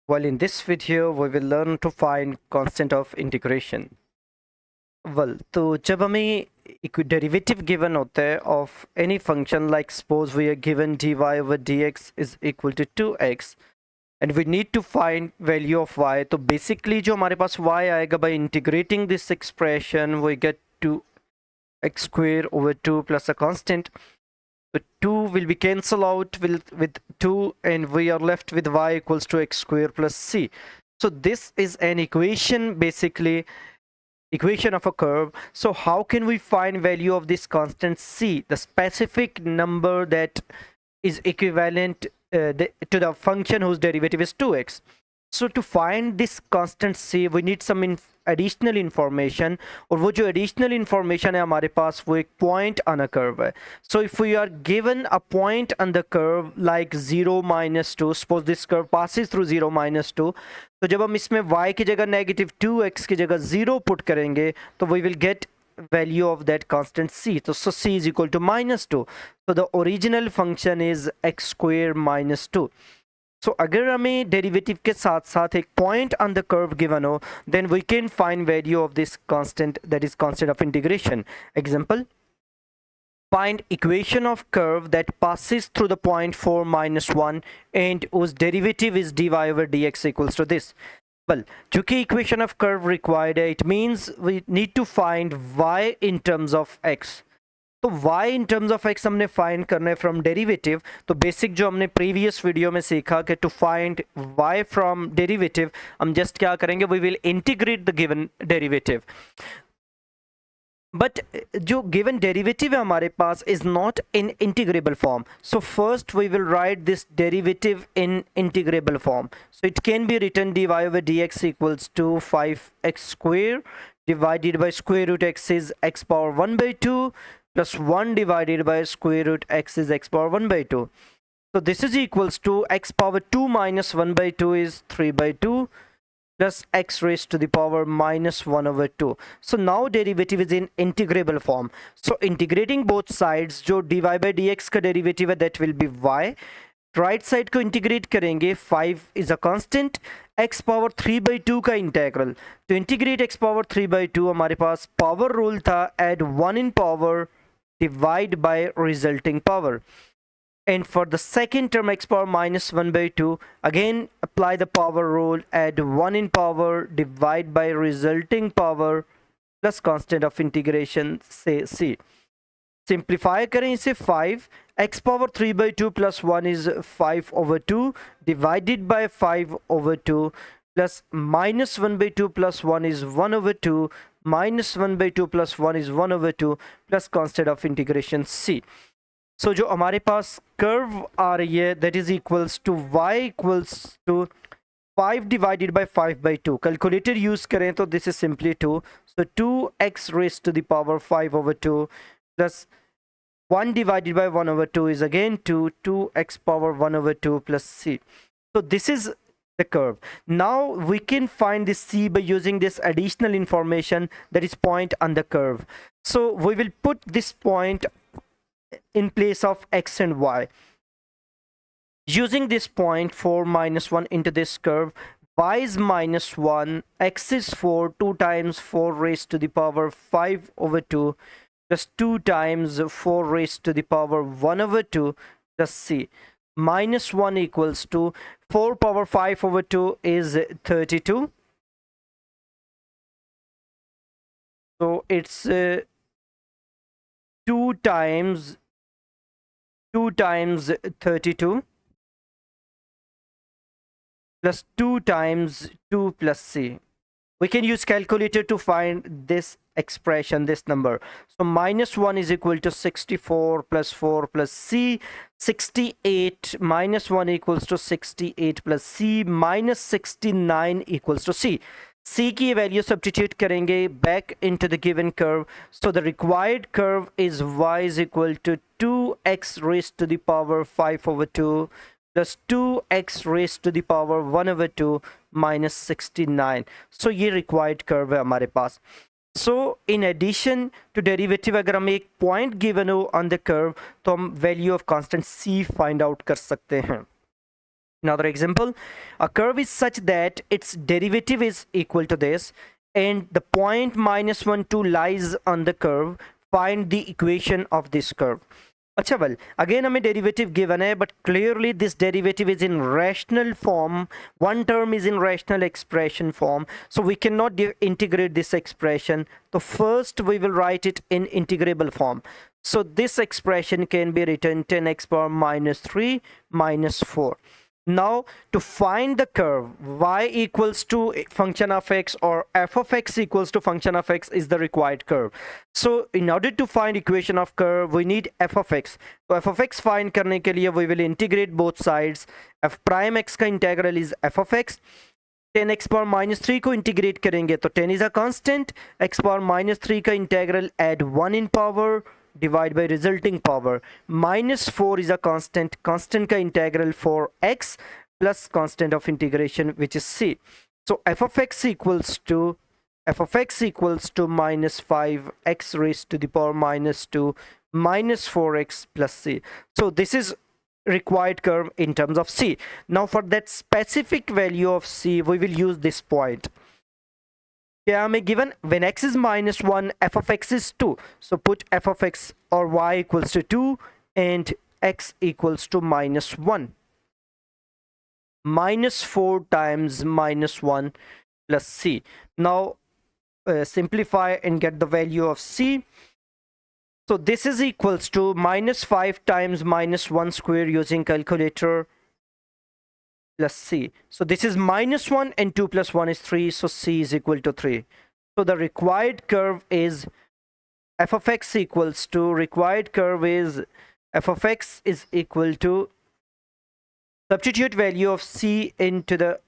Well, in this video, we will learn to find constant of integration. Well, तो जब हमें एक derivative given होता है of any function, like suppose we are given dy over dx is equal to 2x and we need to find value of y, तो basically जो हमारे पास y आएगा by integrating this expression we get 2x square over 2 plus a constant. So 2 will be cancelled out with 2 and we are left with y equals to x square plus c. So this is an equation, basically equation of a curve. So how can we find value of this constant c, the specific number that is equivalent to the function whose derivative is 2x? So to find this constant c we need some additional information, और वो जो additional information है हमारे पास वो एक point on a curve है. So if we are given a point on the curve like 0 minus 2, suppose this curve passes through 0 minus 2, तो जब हम इसमें y की जगह negative 2x की जगह 0 put करेंगे तो we will get value of that constant c. So c is equal to minus 2. So the original function is x square minus 2. So अगर हमें डेरिवेटिव के साथ साथ एक point on the curve given हो then we can find value of this constant, that is constant of integration. Example, find equation of curve that passes through the point 4 minus 1 and whose derivative is dy over dx equals to this. Well, चूंकि equation of curve required है, it means we need to find y in terms of x. तो y in terms of x हमने find करना है from derivative. तो basic जो हमने previous video में सीखा कि to find y from derivative हम जस्ट क्या करेंगे, we will integrate the given derivative. But जो गिवन डेरिवेटिव है हमारे पास is not in integrable form. So first we will write this derivative in integrable form. So it can be written dy over dx equals to 5x square divided by square root x is x power 1 by 2 plus 1 divided by square root x is x power 1 by 2. So this is equals to x power 2 minus 1 by 2 is 3 by 2 plus x raised to the power minus 1 over 2. So now derivative is in integrable form. So integrating both sides, जो dy by dx का derivative है that will be y. Right side को integrate करेंगे, 5 is a constant, x power 3 by 2 का integral. तो integrate x power 3 by 2 हमारे पास power rule था, add 1 in power divide by resulting power. And for the second term x power minus 1 by 2, again apply the power rule, add 1 in power divide by resulting power plus constant of integration say c. Simplify करें इसे 5 x power 3 by 2 plus 1 is 5 over 2 divided by 5 over 2 plus minus 1 by 2 plus 1 is 1 over 2 minus 1 by 2 plus 1 is 1 over 2 plus constant of integration c. So जो हमारे पास curve आ रही है that is equals to y equals to 5 divided by 5 by 2. Calculator use करें तो this is simply 2. So 2x raised to the power 5 over 2 plus 1 divided by 1 over 2 is again 2, 2x power 1 over 2 plus c. So this is the curve. Now we can find this c by using this additional information, that is point on the curve. So we will put this point in place of x and y. Using this point 4 minus 1 into this curve, y is minus 1, x is 4, 2 times 4 raised to the power 5 over 2 plus 2 times 4 raised to the power 1 over 2 plus c. Minus 1 equals to 4 power 5 over 2 is 32. So it's 2 times 32 plus 2 times 2 plus c. We can use calculator to find this expression, this number. So minus 1 is equal to 64 plus 4 plus c. 68 minus 1 equals to 68 plus c minus 69 equals to c. c की value substitute करेंगे back into the given curve. So the required curve is y is equal to 2x raised to the power 5 over 2 plus 2x raised to the power 1 over 2 minus 69. So ये required curve है हमारे पास. So in addition to derivative, अगर हम एक point given हो on the curve तो हम value of constant c find out कर सकते हैं. Another example, a curve is such that its derivative is equal to this and the point -1, 2 lies on the curve. Find the equation of this curve. अच्छा well, again हमें derivative given है, but clearly this derivative is in rational form. One term is in rational expression form, so we cannot integrate this expression. So first we will write it in integrable form. So this expression can be written 10x power -3 -4. Now to find the curve y equals to function of x or f of x equals to function of x is the required curve. So in order to find equation of curve we need f of x. So f of x find करने के लिए we will integrate both sides. F prime x का integral is f of x. 10x power -3 को integrate करेंगे तो 10 is a constant. X power -3 का integral add 1 in power divide by resulting power. -4 is a constant. Constant का integral for x plus constant of integration which is c. So f of x equals to -5x raised to the power -2 -4x plus c. So this is required curve in terms of c. Now for that specific value of c we will use this point. Yeah, I'm given when x is -1, f of x is 2. So put f of x or y equals to 2 and x equals to -1. -4 times -1 plus c. Now simplify and get the value of c. So this is equals to -5 times -1 square using calculator plus c. So this is -1 and 2 plus 1 is 3. So c is equal to 3. So the required curve is f of x equals to f of x is equal to, substitute value of c into the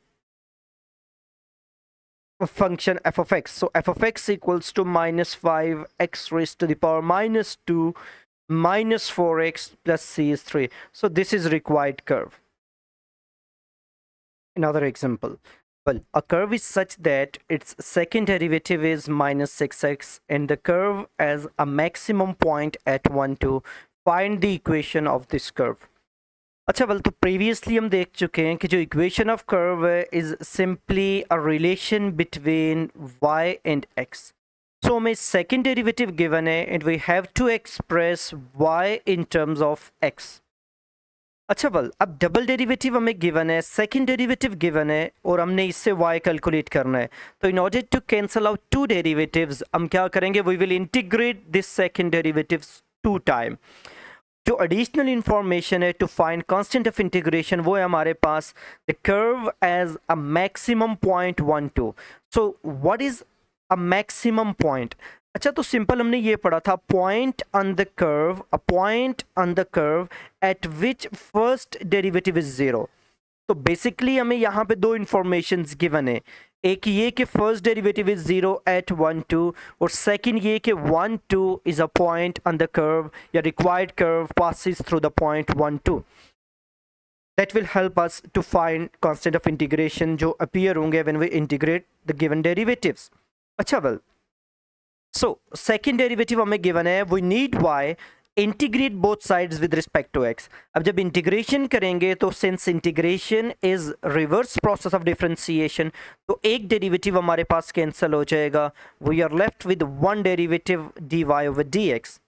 function f of x. So f of x equals to -5x raised to the power -2 -4x plus c is 3. So this is required curve. Another example. Well, a curve is such that its second derivative is -6x and the curve has a maximum point at 1, 2. Find the equation of this curve. अच्छा well, तो previously हम देख चुके हैं कि जो equation of curve is simply a relation between y and x. So हमें second derivative given है and we have to express y in terms of x. अच्छा well, अब डबल डेरिवेटिव हमें गिवन है, सेकंड डेरिवेटिव गिवन है और हमने इससे y कैलकुलेट करना है. तो in order to cancel out two derivatives हम क्या करेंगे, we will integrate this second derivatives 2 time. जो एडिशनल इंफॉर्मेशन है to find constant of integration वो है हमारे पास the curve has a maximum point 1, 2. So what is a maximum point? अच्छा तो सिंपल हमने ये पढ़ा था, point on the curve, a point on the curve at which first derivative is 0. तो बेसिकली हमें यहाँ पे दो इंफॉर्मेशन गिवन है, एक ये कि फर्स्ट डेरिवेटिव इज 0 एट 1, 2 और सेकंड ये कि 1, 2 is a point on the curve या required curve passes through the point 1, 2. That will help us to find constant of integration जो appear होंगे when we integrate the given derivatives. अच्छा well, so second derivative हमें given है, we need y, integrate both sides with respect to x. अब जब integration करेंगे तो since integration is reverse process of differentiation तो एक derivative हमारे पास cancel हो जाएगा. We are left with one derivative dy over dx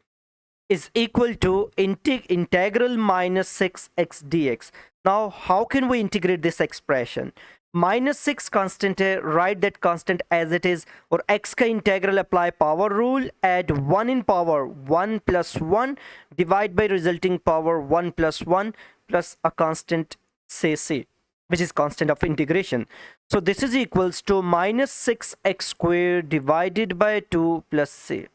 is equal to integral -6x dx. Now how can we integrate this expression? -6 constant है, write that constant as it is और x का integral apply power rule, add 1 in power 1 plus 1 divide by resulting power 1 plus 1 plus a constant say c which is constant of integration. So this is equals to -6x squared divided by 2 plus c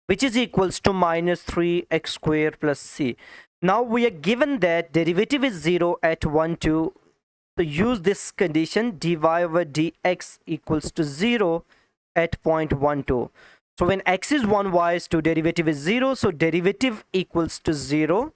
which is equals to -3x squared plus c. Now we are given that derivative is 0 at 1, 2. So use this condition, dy over dx equals to 0 at point 1, 2. So when x is 1, y is 2, derivative is 0. So derivative equals to 0.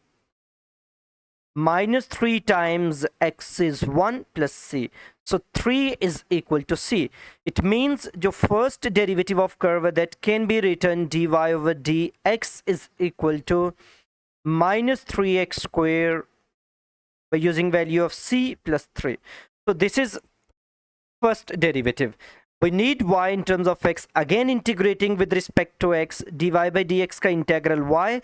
-3 times x is 1 plus c. So 3 is equal to c. It means the first derivative of curve that can be written dy over dx is equal to -3x squared by using value of c plus 3. So this is first derivative. We need y in terms of x, again integrating with respect to x, dy by dx का integral y,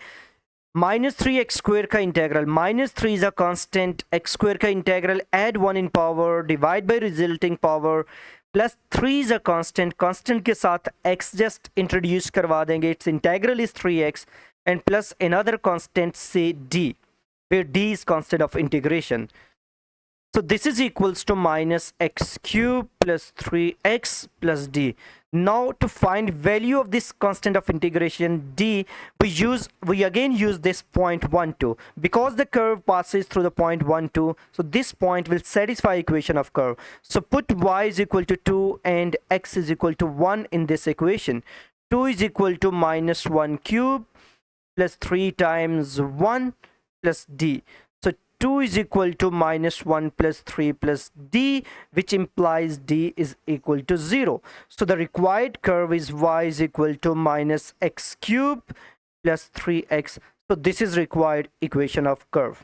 minus 3x square का integral, minus 3 is a constant, x square का integral, add 1 in power, divide by resulting power, plus 3 is a constant, constant के साथ x just introduce करवा देंगे, its integral is 3x, and plus another constant say d, where d is constant of integration. So this is equals to minus x cube plus 3x plus d. Now to find value of this constant of integration d, we again use this point 1 2, because the curve passes through the point 1 2, so this point will satisfy equation of curve. So put y is equal to 2 and x is equal to 1 in this equation. 2 is equal to minus 1 cube plus 3 times 1 plus d. 2 is equal to minus 1 plus 3 plus d, which implies d is equal to 0. So the required curve is y is equal to minus x cube plus 3x. So this is required equation of curve.